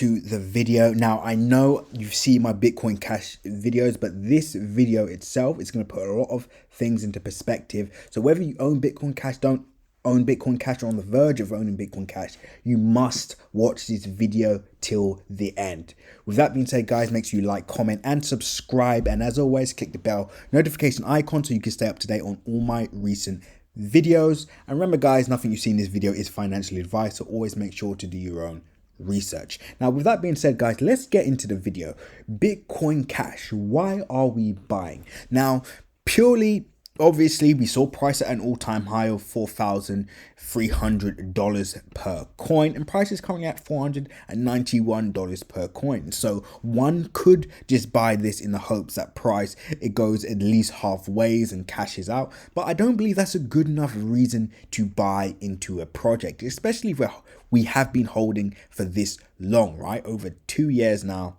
into the video. Now, I know you've seen my Bitcoin Cash videos, but this video itself is going to put a lot of things into perspective. So whether you own Bitcoin Cash, don't own Bitcoin Cash, or on the verge of owning Bitcoin Cash, you must watch this video till the end. With that being said, guys, make sure you like, comment, and subscribe. And as always, click the bell notification icon so you can stay up to date on all my recent videos. And remember, guys, nothing you see in this video is financial advice, so always make sure to do your own research. Now, with that being said, guys, let's get into the video. Bitcoin Cash, why are we buying? Now, purely, obviously, we saw price at an all-time high of $4,300 per coin, and price is currently at $491 per coin. So one could just buy this in the hopes that price it goes at least halfway and cashes out, but I don't believe that's a good enough reason to buy into a project, especially if we have been holding for this long, right? Over 2 years now.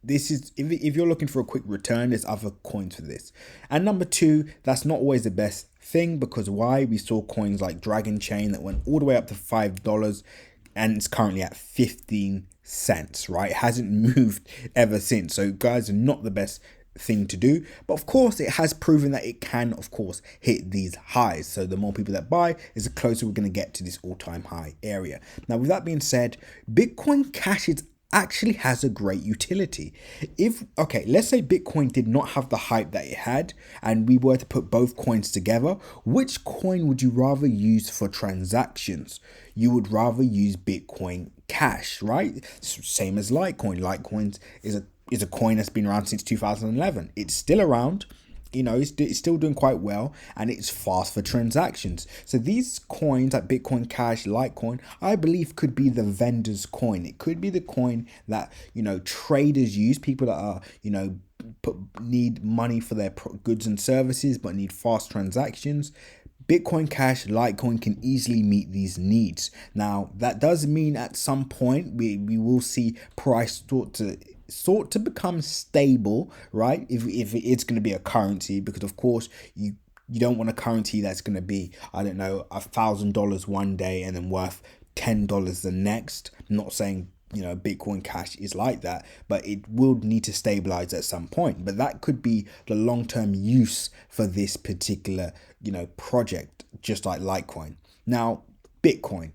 This is, if you're looking for a quick return, there's other coins for this. And number two, that's not always the best thing, because why? We saw coins like Dragon Chain that went all the way up to $5 and it's currently at 15 cents, right? It hasn't moved ever since. So guys, are not the best thing to do, but of course it has proven that it can, of course, hit these highs. So the more people that buy is the closer we're going to get to this all-time high area. Now, with that being said, Bitcoin Cash actually has a great utility. Let's say Bitcoin did not have the hype that it had and we were to put both coins together, which coin would you rather use for transactions? You would rather use Bitcoin Cash, right? Same as Litecoin. Litecoin is a coin that's been around since 2011. It's still around. It's still doing quite well, and it's fast for transactions. So these coins like Bitcoin Cash, Litecoin, I believe could be the vendor's coin. It could be the coin that, traders use, people that are, need money for their goods and services, but need fast transactions. Bitcoin Cash, Litecoin can easily meet these needs. Now, that does mean at some point we will see price sort to become stable, right? If it's going to be a currency, because of course you don't want a currency that's going to be, I don't know, $1,000 one day and then worth $10 the next. I'm not saying Bitcoin Cash is like that, but it will need to stabilize at some point. But that could be the long-term use for this particular project, just like Litecoin. Now, Bitcoin,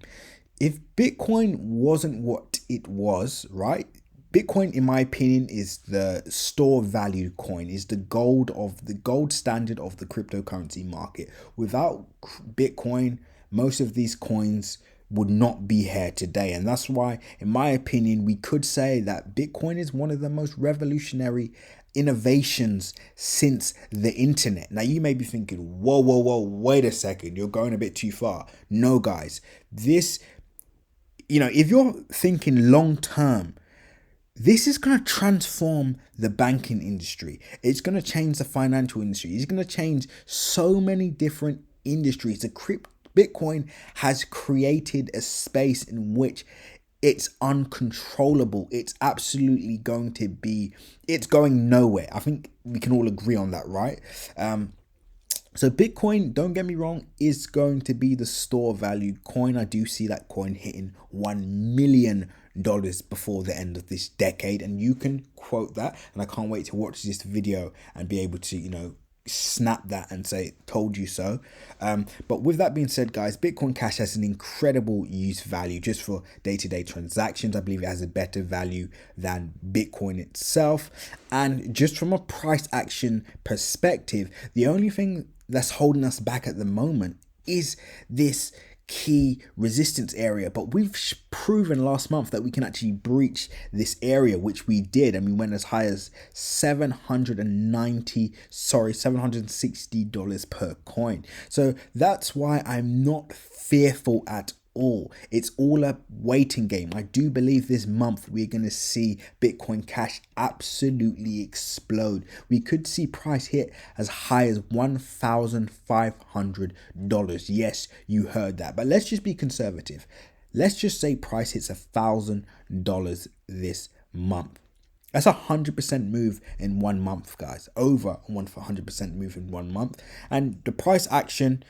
if Bitcoin wasn't what it was, right? Bitcoin, in my opinion, is the store value coin, is the gold standard of the cryptocurrency market. Without Bitcoin, most of these coins would not be here today. And that's why, in my opinion, we could say that Bitcoin is one of the most revolutionary innovations since the internet. Now, you may be thinking, whoa, wait a second, you're going a bit too far. No, guys, this, if you're thinking long term, this is going to transform the banking industry. It's going to change the financial industry. It's going to change so many different industries. Bitcoin has created a space in which it's uncontrollable. It's absolutely it's going nowhere. I think we can all agree on that, right? So Bitcoin, don't get me wrong, is going to be the store value coin. I do see that coin hitting $1 million before the end of this decade, and you can quote that, and I can't wait to watch this video and be able to snap that and say told you so. But with that being said, guys, Bitcoin Cash has an incredible use value just for day-to-day transactions. I believe it has a better value than Bitcoin itself, and just from a price action perspective, the only thing that's holding us back at the moment is this key resistance area. But we've proven last month that we can actually breach this area, which we did, and we went as high as $760 per coin. So that's why I'm not fearful at all. It's all a waiting game. I do believe this month we're going to see Bitcoin Cash absolutely explode. We could see price hit as high as $1,500. Yes, you heard that. But let's just be conservative. Let's just say price hits $1,000 this month. That's a 100% move in 1 month, guys. Over 100% move in 1 month. And the price action,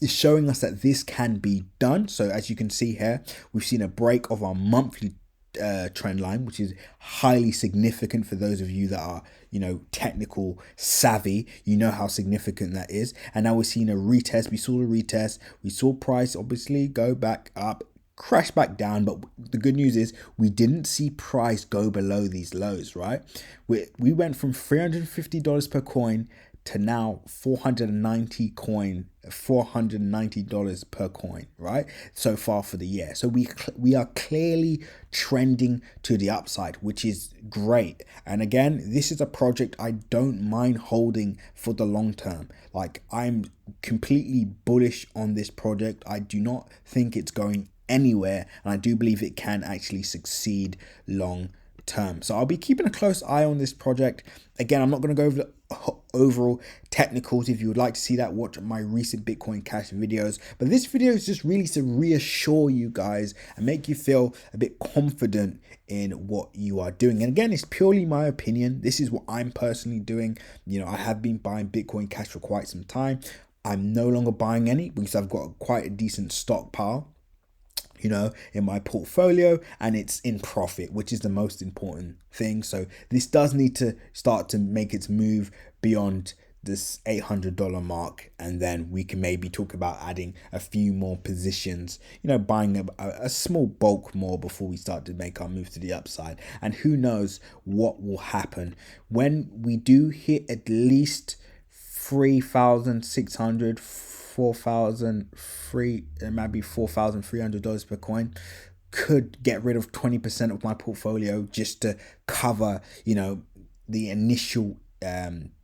is showing us that this can be done. So as you can see here, we've seen a break of our monthly trend line, which is highly significant for those of you that are, technical savvy. You know how significant that is. And now we're seeing a retest. We saw the retest. We saw price obviously go back up, crash back down, but the good news is we didn't see price go below these lows, right? We went from $350 per coin to now $490 per coin, right? So far for the year. So we are clearly trending to the upside, which is great. And again, this is a project I don't mind holding for the long term. Like, I'm completely bullish on this project. I do not think it's going anywhere, and I do believe it can actually succeed long term. So I'll be keeping a close eye on this project. Again, I'm not going to go over the overall technicals. If you would like to see that, watch my recent Bitcoin Cash videos. But this video is just really to reassure you guys and make you feel a bit confident in what you are doing. And again, it's purely my opinion. This is what I'm personally doing. I have been buying Bitcoin Cash for quite some time. I'm no longer buying any because I've got quite a decent stockpile, in my portfolio, and it's in profit, which is the most important thing. So this does need to start to make its move beyond this $800 mark, and then we can maybe talk about adding a few more positions, buying a small bulk more before we start to make our move to the upside. And who knows what will happen when we do hit at least 3,600, 4,003, maybe $4,300 per coin. Could get rid of 20% of my portfolio just to cover, the initial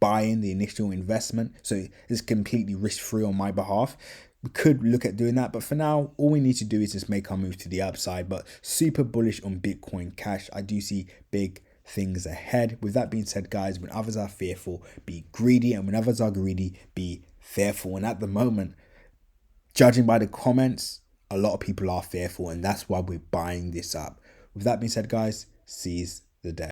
buy-in, the initial investment. So it's completely risk-free on my behalf. We could look at doing that, but for now, all we need to do is just make our move to the upside. But super bullish on Bitcoin Cash. I do see big things ahead. With that being said, guys, when others are fearful, be greedy, and when others are greedy, be fearful. And at the moment, judging by the comments, a lot of people are fearful, and that's why we're buying this up. With that being said, guys, seize the day.